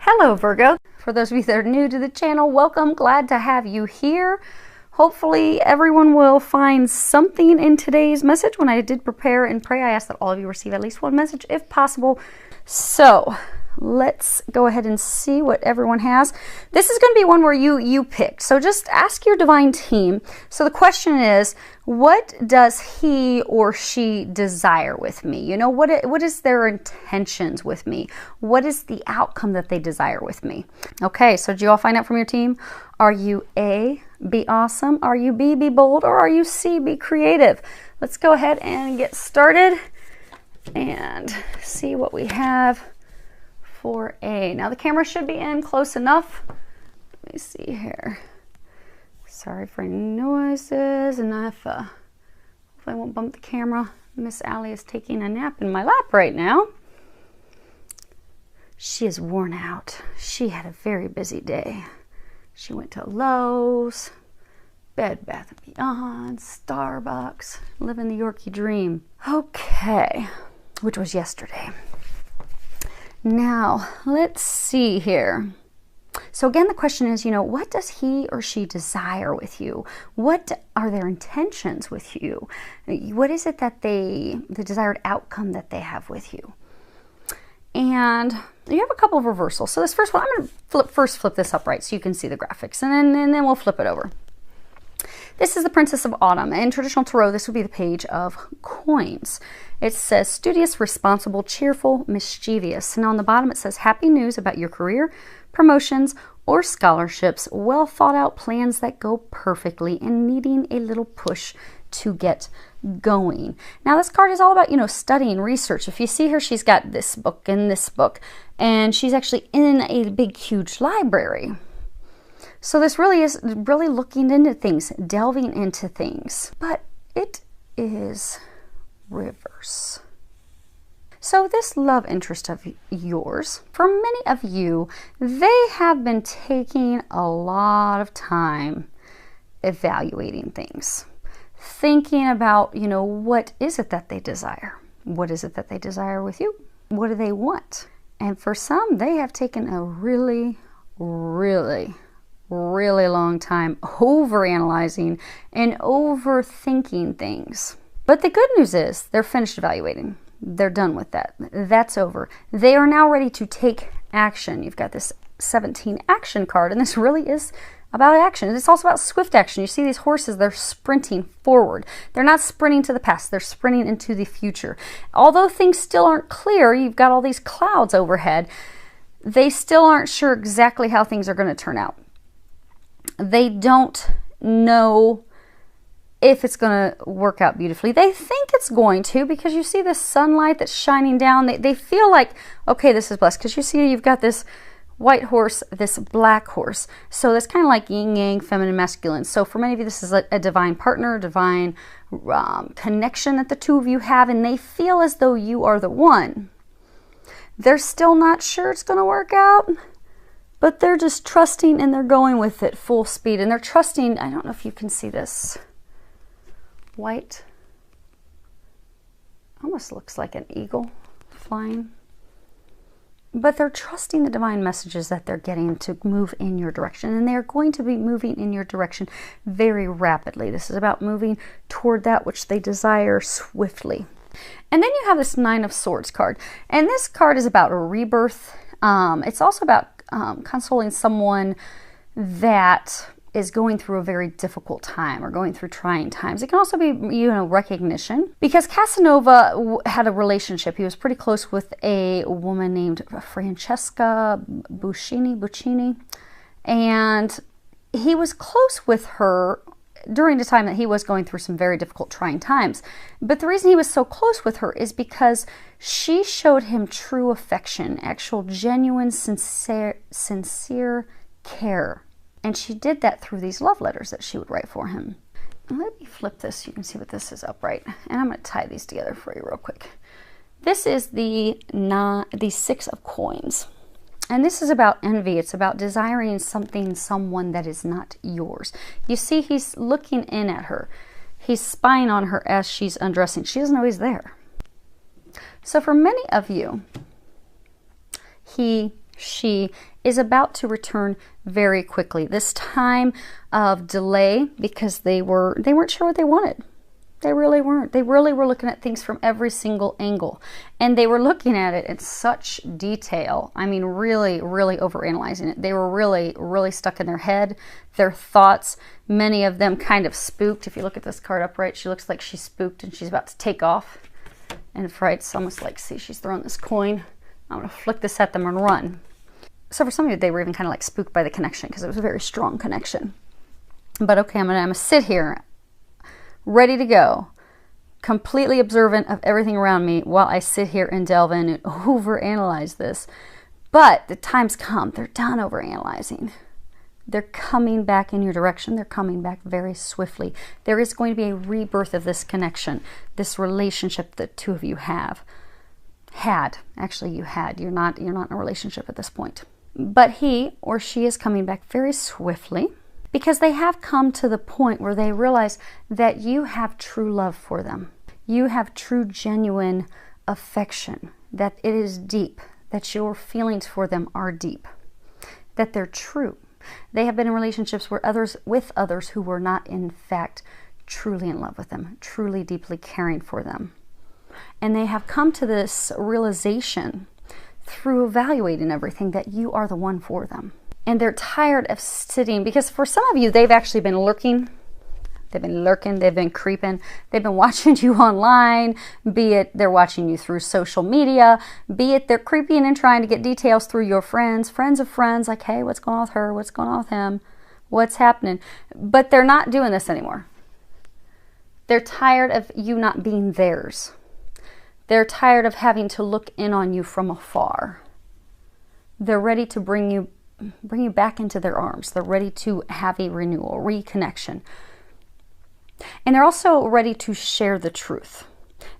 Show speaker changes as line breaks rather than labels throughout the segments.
Hello Virgo. For those of you that are new to the channel, welcome. Glad to have you here. Hopefully everyone will find something in today's message. When I did prepare and pray, I asked that all of you receive at least one message if possible. So let's go ahead and see what everyone has. This is going to be one where you picked. So just ask your divine team. So the question is, what does he or she desire with me? You know, what is their intentions with me? What is the outcome that they desire with me? Okay, so did you all find out from your team? Are you A, be awesome? Are you B, be bold? Or are you C, be creative? Let's go ahead and get started and see what we have for A. Now the camera should be in close enough. Let me see here. Sorry for noises, and hopefully I won't bump the camera. Miss Allie is taking a nap in my lap right now. She is worn out. She had a very busy day. She went to Lowe's, Bed Bath & Beyond, Starbucks, living the Yorkie dream. Okay, which was yesterday. Now, let's see here. So again, the question is, you know, what does he or she desire with you? What are their intentions with you? What is it that the desired outcome that they have with you? And you have a couple of reversals. So this first one, I'm going to flip this upright so you can see the graphics, and then we'll flip it over. This is the Princess of Autumn. In traditional tarot, this would be the page of coins. It says studious, responsible, cheerful, mischievous. And on the bottom it says happy news about your career, promotions, or scholarships, well thought out plans that go perfectly, and needing a little push to get going. Now this card is all about, you know, studying, research. If you see her, she's got this book and this book, and she's actually in a big, huge library. So this really is looking into things, delving into things, but it is reverse. So this love interest of yours, for many of you, they have been taking a lot of time evaluating things, thinking about, you know, what is it that they desire? What is it that they desire with you? What do they want? And for some, they have taken a really long time overanalyzing and overthinking things. But the good news is they're finished evaluating. They're done with that. That's over. They are now ready to take action. You've got this 17 action card, and this really is about action. It's also about swift action. You see these horses, they're sprinting forward. They're not sprinting to the past, they're sprinting into the future. Although things still aren't clear, you've got all these clouds overhead, they still aren't sure exactly how things are going to turn out. They don't know if it's going to work out beautifully. They think it's going to, because you see the sunlight that's shining down. They feel like, okay, this is blessed, because you see you've got this white horse, this black horse. So that's kind of like yin yang, feminine, masculine. So for many of you, this is a divine partner, divine connection that the two of you have, and they feel as though you are the one. They're still not sure it's going to work out, but they're just trusting, and they're going with it full speed. And they're trusting, I don't know if you can see this, white, almost looks like an eagle flying. But they're trusting the divine messages that they're getting to move in your direction. And they're going to be moving in your direction very rapidly. This is about moving toward that which they desire swiftly. And then you have this Nine of Swords card. And this card is about a rebirth. It's also about consoling someone that is going through a very difficult time or going through trying times. It can also be, you know, recognition, because Casanova had a relationship. He was pretty close with a woman named Francesca Buccini, and he was close with her during the time that he was going through some very difficult, trying times. But the reason he was so close with her is because she showed him true affection, actual, genuine, sincere care. And she did that through these love letters that she would write for him. Let me flip this so you can see what this is upright. And I'm going to tie these together for you real quick. This is the Six of Coins. And this is about envy. It's about desiring something, someone that is not yours. You see, he's looking in at her. He's spying on her as she's undressing. She doesn't know he's there. So for many of you, he, she is about to return very quickly. This time of delay, because they weren't sure what they wanted. They really weren't. They really were looking at things from every single angle. And they were looking at it in such detail. I mean, really, really overanalyzing it. They were really, really stuck in their head, their thoughts. Many of them kind of spooked. If you look at this card upright, she looks like she's spooked and she's about to take off. And right, it's almost like, see, she's throwing this coin. I'm going to flick this at them and run. So for some of you, they were even kind of like spooked by the connection because it was a very strong connection. But okay, I'm gonna sit here, ready to go, completely observant of everything around me while I sit here and delve in and overanalyze this. But the time's come. They're done overanalyzing. They're coming back in your direction. They're coming back very swiftly. There is going to be a rebirth of this connection, this relationship that two of you have. Actually, you had. You're not in a relationship at this point. But he or she is coming back very swiftly because they have come to the point where they realize that you have true love for them. You have true, genuine affection, that it is deep, that your feelings for them are deep, that they're true. They have been in relationships with others who were not, in fact, truly in love with them, truly, deeply caring for them. And they have come to this realization through evaluating everything that you are the one for them. And they're tired of sitting, because for some of you, they've actually been lurking. They've been creeping. They've been watching you online, be it they're watching you through social media, be it they're creeping and trying to get details through your friends of friends, like, hey, what's going on with her? What's going on with him? What's happening? But they're not doing this anymore. They're tired of you not being theirs. They're tired of having to look in on you from afar. They're ready to bring you back into their arms. They're ready to have a renewal, reconnection. And they're also ready to share the truth.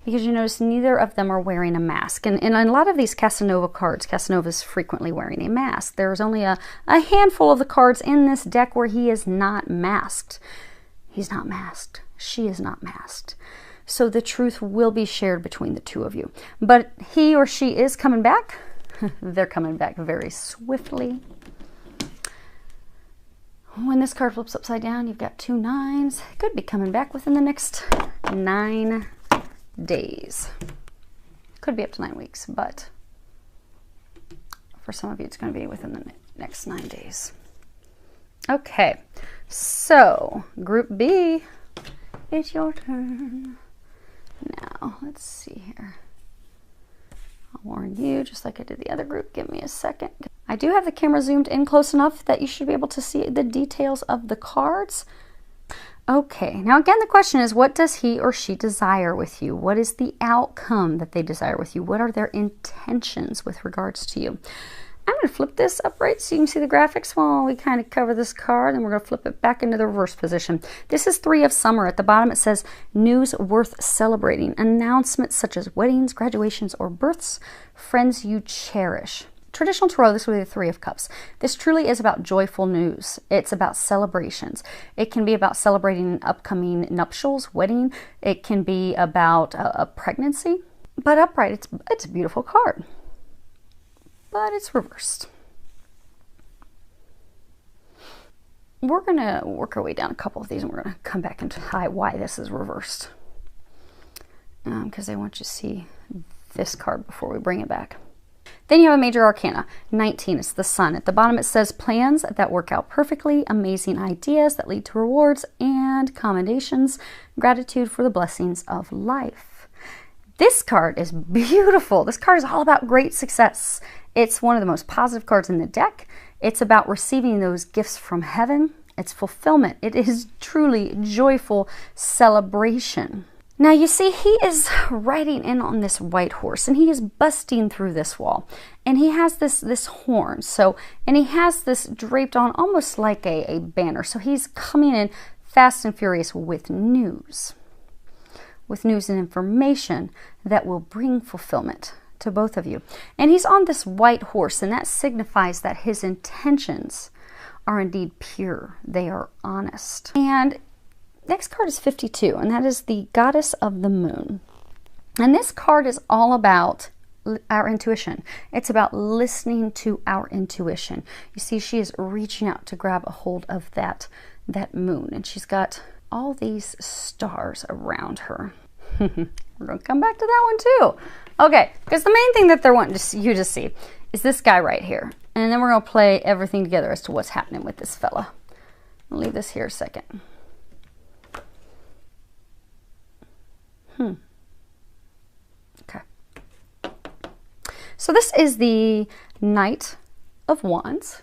Because you notice neither of them are wearing a mask. And in a lot of these Casanova cards, Casanova is frequently wearing a mask. There's only a handful of the cards in this deck where he is not masked. He's not masked. She is not masked. So the truth will be shared between the two of you. But he or she is coming back. They're coming back very swiftly. When this card flips upside down, you've got 2 9s. It could be coming back within the next 9 days. Could be up to 9 weeks, but for some of you, it's going to be within the next 9 days. Okay, so Group B, it's your turn. Now, let's see here. I'll warn you, just like I did the other group, give me a second. I do have the camera zoomed in close enough that you should be able to see the details of the cards. Okay, now again, the question is, what does he or she desire with you? What is the outcome that they desire with you? What are their intentions with regards to you? I'm going to flip this upright so you can see the graphics while we kind of cover this card, and we're going to flip it back into the reverse position. This is 3 of Summer. At the bottom it says, news worth celebrating. Announcements such as weddings, graduations, or births, friends you cherish. Traditional tarot, this would be the 3 of Cups. This truly is about joyful news. It's about celebrations. It can be about celebrating an upcoming nuptials, wedding. It can be about a pregnancy. But upright, it's a beautiful card. But it's reversed. We're going to work our way down a couple of these, and we're going to come back into why this is reversed. Because I want you to see this card before we bring it back. Then you have a major arcana, 19. It's the Sun. At the bottom it says plans that work out perfectly, amazing ideas that lead to rewards and commendations, gratitude for the blessings of life. This card is beautiful. This card is all about great success. It's one of the most positive cards in the deck. It's about receiving those gifts from heaven. It's fulfillment. It is truly joyful celebration. Now you see, he is riding in on this white horse, and he is busting through this wall, and he has this horn. And he has this draped on almost like a banner. So he's coming in fast and furious with news and information that will bring fulfillment to both of you. And he's on this white horse, and that signifies that his intentions are indeed pure. They are honest. And next card is 52, and that is the Goddess of the Moon. And this card is all about our intuition. It's about listening to our intuition. You see, she is reaching out to grab a hold of that moon, and she's got all these stars around her. We're going to come back to that one too. Okay, because the main thing that they're wanting you to see is this guy right here. And then we're going to play everything together as to what's happening with this fella. I'll leave this here a second. Okay. So this is the Knight of Wands.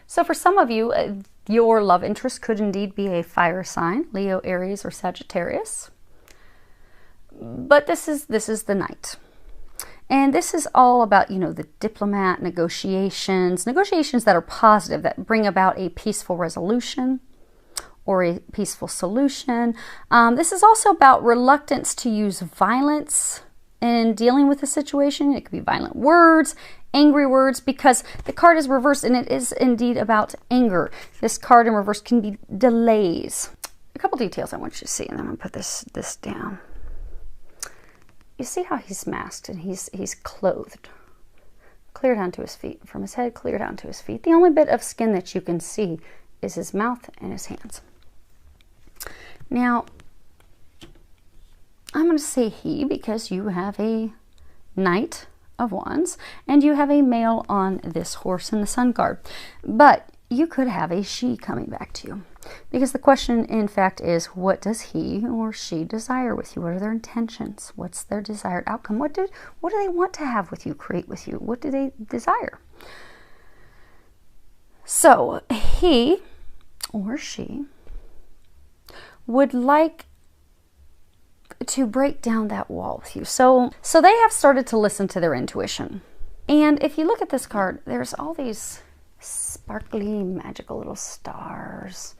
So for some of you, your love interest could indeed be a fire sign, Leo, Aries, or Sagittarius. But this is the Knight. And this is all about, you know, the diplomat, negotiations that are positive, that bring about a peaceful resolution or a peaceful solution. This is also about reluctance to use violence in dealing with a situation. It could be violent words, angry words, because the card is reversed and it is indeed about anger. This card in reverse can be delays. A couple details I want you to see, and then I'm going to put this down. You see how he's masked and he's clothed, clear down to his feet, from his head clear down to his feet. The only bit of skin that you can see is his mouth and his hands. Now, I'm going to say he because you have a Knight of Wands and you have a male on this horse in the Sun card. But you could have a she coming back to you. Because the question, in fact, is what does he or she desire with you? What are their intentions? What's their desired outcome? What do they want to have with you, create with you? What do they desire? So he or she would like to break down that wall with you. So they have started to listen to their intuition. And if you look at this card, there's all these sparkly, magical little stars.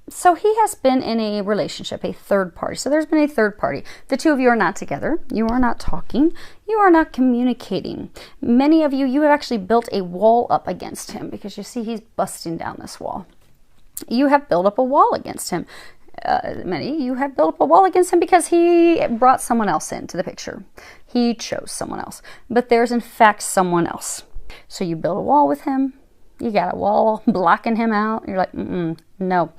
So he has been in a relationship, a third party. So there's been a third party. The two of you are not together. You are not talking. You are not communicating. Many of you have actually built a wall up against him because you see he's busting down this wall. You have built up a wall against him. You have built up a wall against him because he brought someone else into the picture. He chose someone else. But there's in fact someone else. So you build a wall with him. You got a wall blocking him out. You're like, no.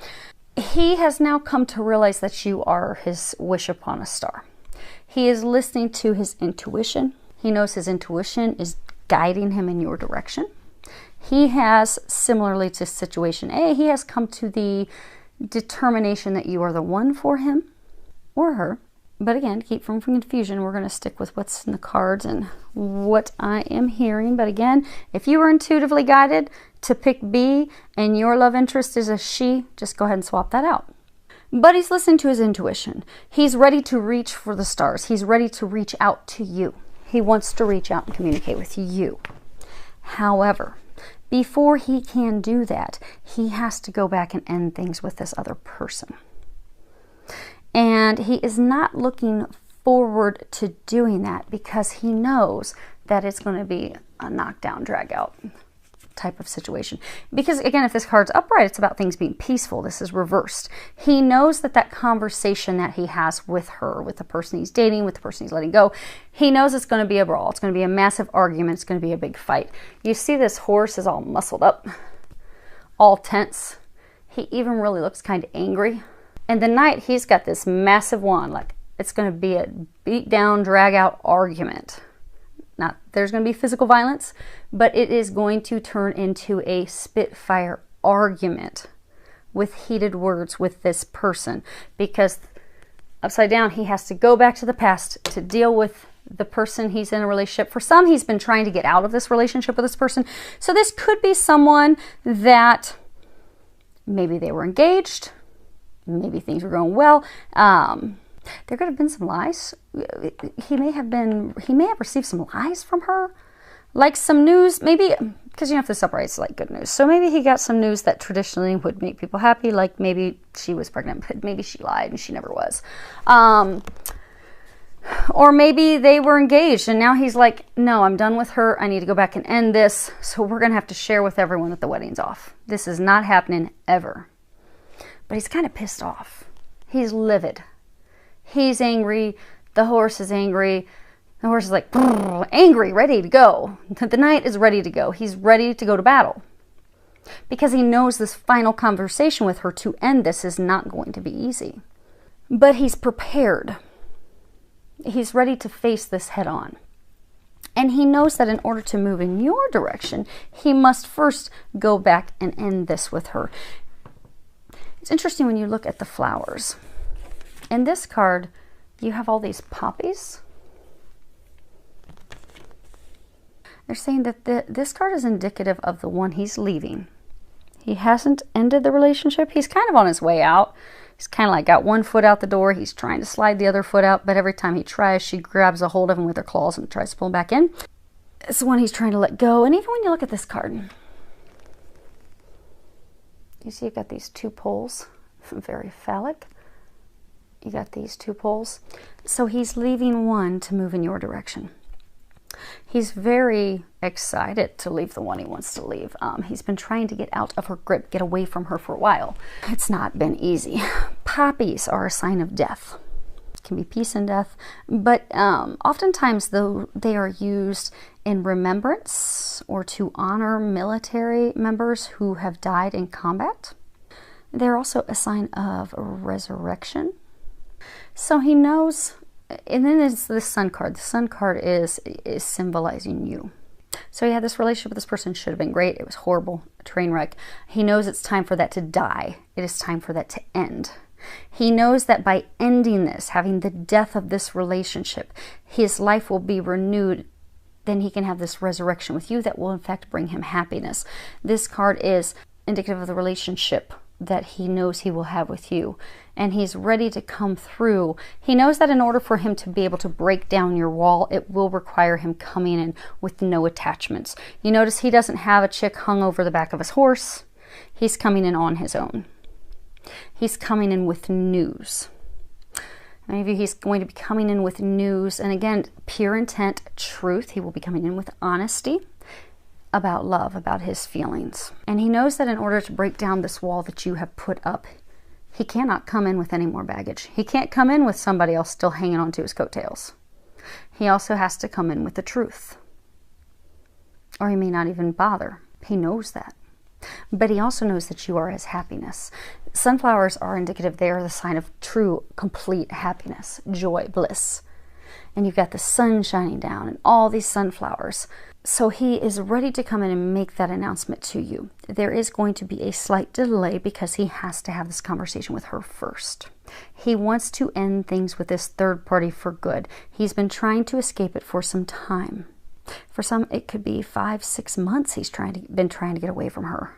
He has now come to realize that you are his wish upon a star. He is listening to his intuition. He knows his intuition is guiding him in your direction. He has, similarly to situation A, he has come to the determination that you are the one for him or her. But again, to keep from confusion, we're going to stick with what's in the cards and what I am hearing. But again, if you were intuitively guided to pick B and your love interest is a she, just go ahead and swap that out. But he's listening to his intuition. He's ready to reach for the stars. He's ready to reach out to you. He wants to reach out and communicate with you. However, before he can do that, he has to go back and end things with this other person. And he is not looking forward to doing that because he knows that it's going to be a knockdown, drag out type of situation. Because again, if this card's upright, it's about things being peaceful. This is reversed. He knows that conversation that he has with her, with the person he's dating, with the person he's letting go, he knows it's going to be a brawl. It's going to be a massive argument. It's going to be a big fight. You see this horse is all muscled up, all tense. He even really looks kind of angry. And the Knight, he's got this massive wand, like it's going to be a beat down, drag out argument. Not there's going to be physical violence, but it is going to turn into a spitfire argument with heated words with this person, because upside down, he has to go back to the past to deal with the person he's in a relationship. For some, he's been trying to get out of this relationship with this person. So this could be someone that maybe they were engaged. Maybe things were going well. There could have been some lies. He may have received some lies from her. Like some news, maybe, because if this upright is like good news. So maybe he got some news that traditionally would make people happy. Like maybe she was pregnant, but maybe she lied and she never was. Or maybe they were engaged and now he's like, no, I'm done with her. I need to go back and end this. So we're going to have to share with everyone that the wedding's off. This is not happening ever. But he's kind of pissed off. He's livid. He's angry. The horse is angry. The horse is like, angry, ready to go. The knight is ready to go. He's ready to go to battle. Because he knows this final conversation with her to end this is not going to be easy. But he's prepared. He's ready to face this head on. And he knows that in order to move in your direction, he must first go back and end this with her. It's interesting when you look at the flowers. In this card, you have all these poppies. They're saying that this card is indicative of the one he's leaving. He hasn't ended the relationship. He's kind of on his way out. He's kind of like got one foot out the door. He's trying to slide the other foot out, but every time he tries, she grabs a hold of him with her claws and tries to pull him back in. It's the one he's trying to let go. And even when you look at this card, you see you've got these two poles, very phallic. You got these two poles. So he's leaving one to move in your direction. He's very excited to leave the one he wants to leave. He's been trying to get out of her grip, get away from her for a while. It's not been easy. Poppies are a sign of death. It can be peace and death, but oftentimes though they are used in remembrance or to honor military members who have died in combat. They're also a sign of resurrection. So he knows. And then it's the Sun card. The Sun card is symbolizing you. So he had this relationship with this person. Should have been great. It was horrible. A train wreck. He knows it's time for that to die. It is time for that to end. He knows that by ending this, having the death of this relationship, his life will be renewed. Then he can have this resurrection with you that will in fact bring him happiness. This card is indicative of the relationship that he knows he will have with you. And he's ready to come through. He knows that in order for him to be able to break down your wall, it will require him coming in with no attachments. You notice he doesn't have a chick hung over the back of his horse. He's coming in on his own. He's coming in with news. Maybe he's going to be coming in with news. And again, pure intent, truth. He will be coming in with honesty about love, about his feelings. And he knows that in order to break down this wall that you have put up, he cannot come in with any more baggage. He can't come in with somebody else still hanging on to his coattails. He also has to come in with the truth. Or he may not even bother. He knows that. But he also knows that you are his happiness. Sunflowers are indicative. They are the sign of true, complete happiness, joy, bliss. And you've got the sun shining down and all these sunflowers. So he is ready to come in and make that announcement to you. There is going to be a slight delay because he has to have this conversation with her first. He wants to end things with this third party for good. He's been trying to escape it for some time. For some, it could be 5-6 months he's been trying to get away from her.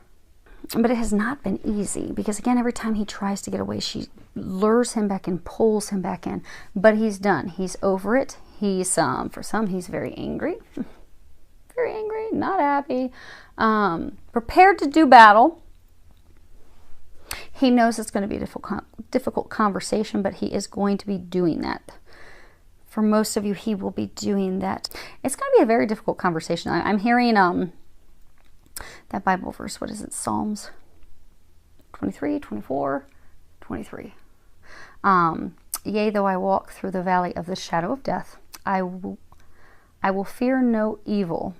But it has not been easy because, again, every time he tries to get away, she lures him back and pulls him back in. But he's done. He's over it. He's, for some, he's very angry. Very angry, not happy, prepared to do battle. He knows it's going to be a difficult conversation, but he is going to be doing that. For most of you, he will be doing that. It's going to be a very difficult conversation. I'm hearing that Bible verse, what is it, Psalms 23, 24, 23. Yea, though I walk through the valley of the shadow of death, I will fear no evil,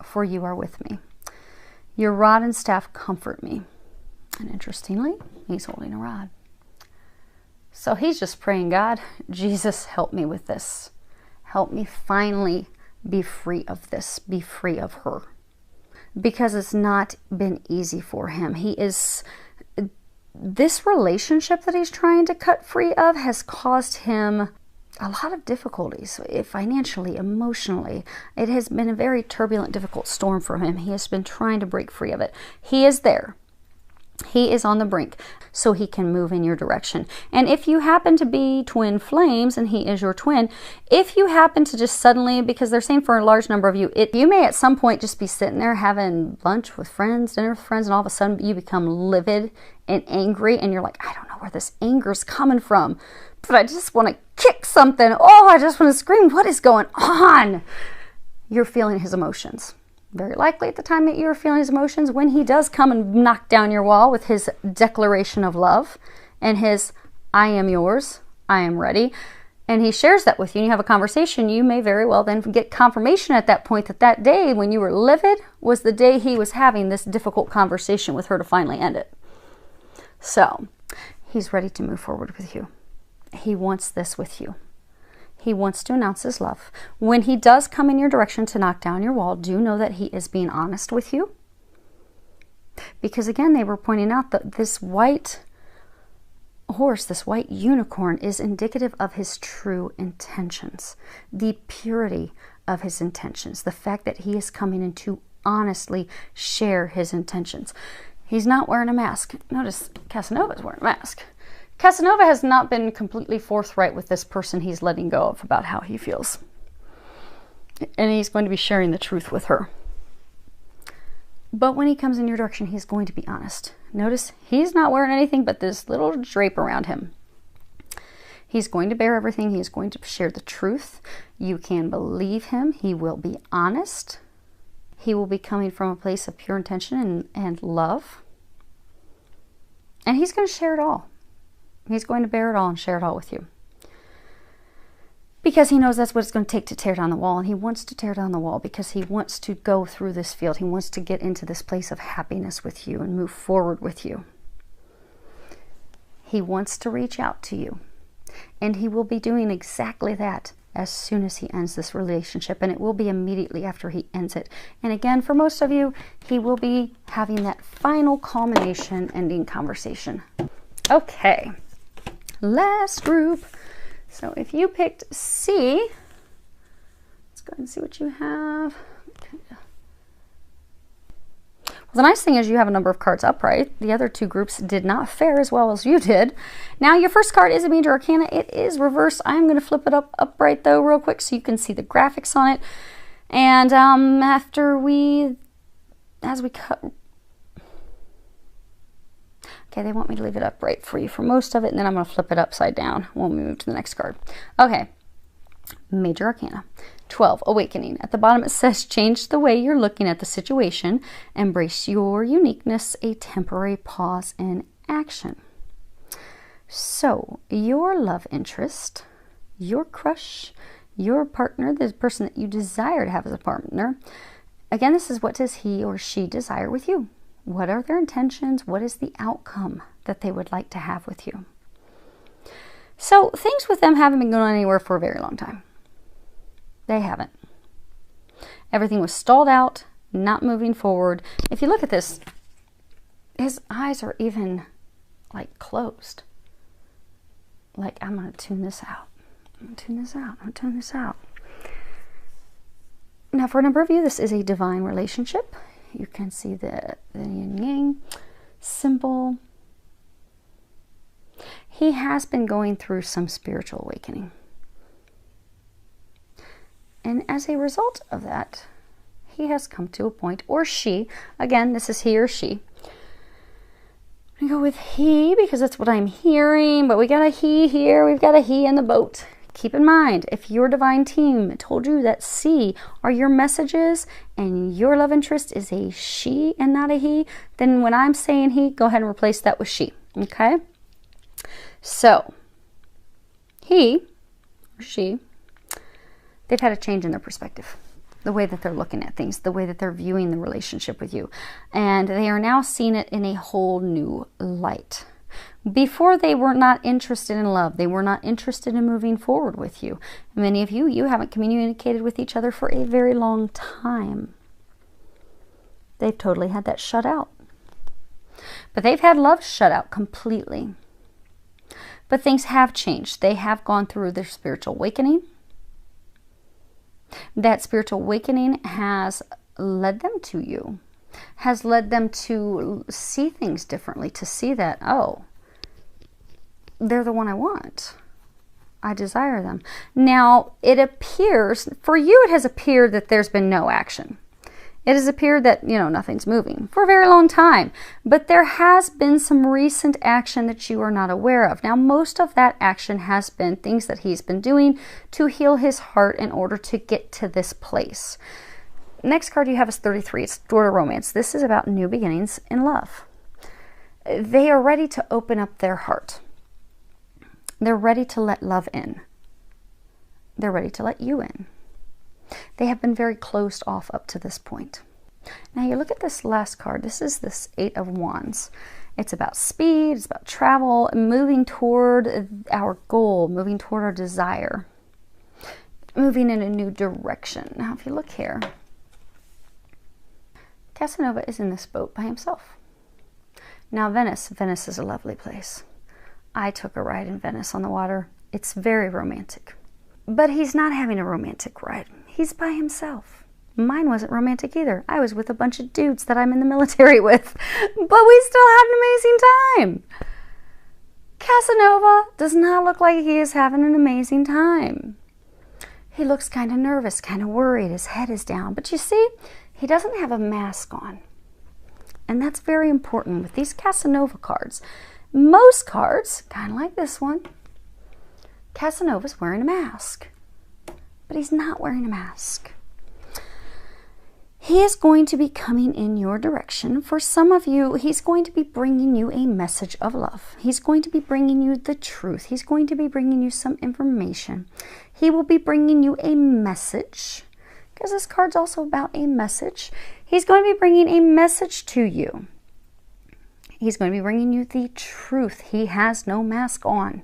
for you are with me. Your rod and staff comfort me. And interestingly, he's holding a rod. So he's just praying, God, Jesus, help me with this. Help me finally be free of this, be free of her. Because it's not been easy for him. This relationship that he's trying to cut free of has caused him a lot of difficulties, financially, emotionally. It has been a very turbulent, difficult storm for him. He has been trying to break free of it. He is there. He is on the brink, so he can move in your direction. And if you happen to be twin flames, and he is your twin, if you happen to just suddenly, because they're saying for a large number of you, you may at some point just be sitting there having lunch with friends, dinner with friends, and all of a sudden you become livid and angry, and you're like, I don't know where this anger is coming from, but I just want to kick something. Oh, I just want to scream. What is going on? You're feeling his emotions. Very likely at the time that you're feeling his emotions, when he does come and knock down your wall with his declaration of love and his, I am yours, I am ready, and he shares that with you and you have a conversation, you may very well then get confirmation at that point that that day when you were livid was the day he was having this difficult conversation with her to finally end it. So he's ready to move forward with you. He wants this with you. He wants to announce his love. When he does come in your direction to knock down your wall, do know that he is being honest with you. Because again, they were pointing out that this white horse, this white unicorn, is indicative of his true intentions, the purity of his intentions, the fact that he is coming in to honestly share his intentions. He's not wearing a mask. Notice Casanova is wearing a mask. Casanova has not been completely forthright with this person he's letting go of about how he feels. And he's going to be sharing the truth with her. But when he comes in your direction, he's going to be honest. Notice he's not wearing anything but this little drape around him. He's going to bear everything. He's going to share the truth. You can believe him. He will be honest. He will be coming from a place of pure intention and love. And he's going to share it all. He's going to bear it all and share it all with you. Because he knows that's what it's going to take to tear down the wall. And he wants to tear down the wall because he wants to go through this field. He wants to get into this place of happiness with you and move forward with you. He wants to reach out to you. And he will be doing exactly that as soon as he ends this relationship. And it will be immediately after he ends it. And again, for most of you, he will be having that final culmination ending conversation. Okay. Last group. So if you picked C, let's go ahead and see what you have. Okay. Well, the nice thing is you have a number of cards upright. The other two groups did not fare as well as you did. Now your first card is a major arcana. It is reversed. I'm going to flip it upright though real quick so you can see the graphics on it. And as we cut... Okay, they want me to leave it upright for you for most of it, and then I'm going to flip it upside down when we move to the next card. Okay, Major Arcana. 12, Awakening. At the bottom it says, change the way you're looking at the situation. Embrace your uniqueness, a temporary pause in action. So, your love interest, your crush, your partner, the person that you desire to have as a partner. Again, this is what does he or she desire with you? What are their intentions? What is the outcome that they would like to have with you? So things with them haven't been going on anywhere for a very long time. They haven't. Everything was stalled out, not moving forward. If you look at this, his eyes are even like closed. Like, I'm going to tune this out. I'm going to tune this out. I'm going to tune this out. Now, for a number of you, this is a divine relationship. You can see the yin yang symbol. He has been going through some spiritual awakening. And as a result of that, he has come to a point, or she, again, this is he or she. I'm going to go with he because that's what I'm hearing, but we got a he here, we've got a he in the boat. Keep in mind, if your divine team told you that C are your messages and your love interest is a she and not a he, then when I'm saying he, go ahead and replace that with she, okay? So, he or she, they've had a change in their perspective, the way that they're looking at things, the way that they're viewing the relationship with you, and they are now seeing it in a whole new light. Before, they were not interested in love. They were not interested in moving forward with you. Many of you, you haven't communicated with each other for a very long time. They've totally had that shut out. But they've had love shut out completely. But things have changed. They have gone through their spiritual awakening. That spiritual awakening has led them to you. Has led them to see things differently. To see that, oh, they're the one I want. I desire them. Now, it appears, for you it has appeared that there's been no action. It has appeared that, nothing's moving for a very long time. But there has been some recent action that you are not aware of. Now, most of that action has been things that he's been doing to heal his heart in order to get to this place. Next card you have is 33. It's Door to Romance. This is about new beginnings in love. They are ready to open up their heart. They're ready to let love in. They're ready to let you in. They have been very closed off up to this point. Now you look at this last card. This is this Eight of Wands. It's about speed, it's about travel, moving toward our goal, moving toward our desire, moving in a new direction. Now if you look here, Casanova is in this boat by himself. Now Venice is a lovely place. I took a ride in Venice on the water. It's very romantic. But he's not having a romantic ride. He's by himself. Mine wasn't romantic either. I was with a bunch of dudes that I'm in the military with. But we still had an amazing time. Casanova does not look like he is having an amazing time. He looks kind of nervous, kind of worried. His head is down. But you see, he doesn't have a mask on. And that's very important with these Casanova cards. Most cards, kind of like this one, Casanova's wearing a mask. But he's not wearing a mask. He is going to be coming in your direction. For some of you, he's going to be bringing you a message of love. He's going to be bringing you the truth. He's going to be bringing you some information. He will be bringing you a message, because this card's also about a message. He's going to be bringing a message to you. He's going to be bringing you the truth. He has no mask on.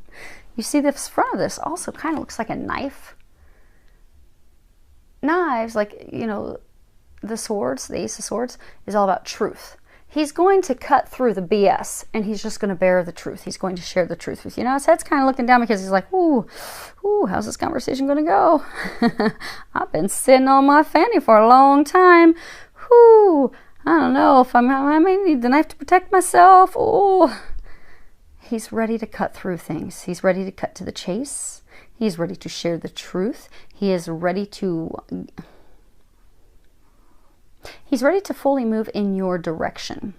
You see, the front of this also kind of looks like a knife. Knives, like, you know, the swords, the Ace of Swords, is all about truth. He's going to cut through the BS, and he's just going to bear the truth. He's going to share the truth with you. Now, his head's kind of looking down because he's like, ooh, how's this conversation going to go? I've been sitting on my fanny for a long time. Ooh, I don't know if I may need the knife to protect myself. Ooh. He's ready to cut through things. He's ready to cut to the chase. He's ready to share the truth. He is ready to... He's ready to fully move in your direction.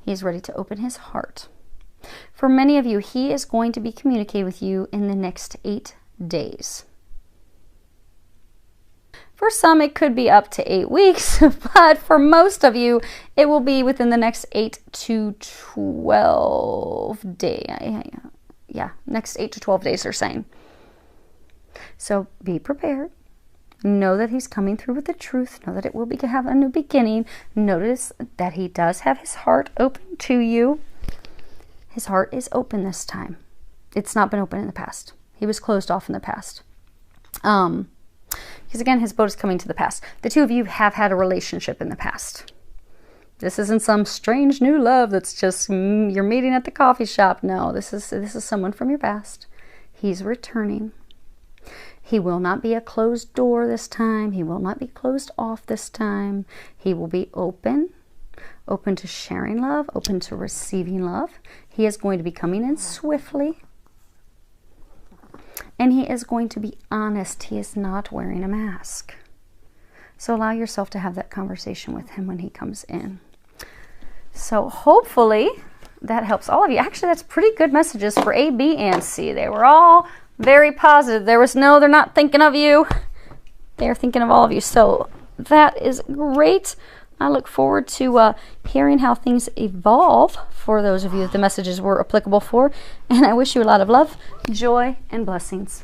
He's ready to open his heart. For many of you, he is going to be communicating with you in the next 8 days. For some, it could be up to 8 weeks, but for most of you, it will be within the next 8 to 12 days. Yeah, next 8 to 12 days, they're saying. So be prepared. Know that he's coming through with the truth. Know that it will have a new beginning. Notice that he does have his heart open to you. His heart is open this time. It's not been open in the past. He was closed off in the past. Because again, his boat is coming to the past. The two of you have had a relationship in the past. This isn't some strange new love that's just you're meeting at the coffee shop. No, this is someone from your past. He's returning. He will not be a closed door this time. He will not be closed off this time. He will be open to sharing love, open to receiving love. He is going to be coming in swiftly. And he is going to be honest. He is not wearing a mask. So allow yourself to have that conversation with him when he comes in. So hopefully that helps all of you. Actually, that's pretty good messages for A, B, and C. They were all very positive. There was no, they're not thinking of you. They're thinking of all of you. So that is great. I look forward to hearing how things evolve for those of you that the messages were applicable for. And I wish you a lot of love, joy, and blessings.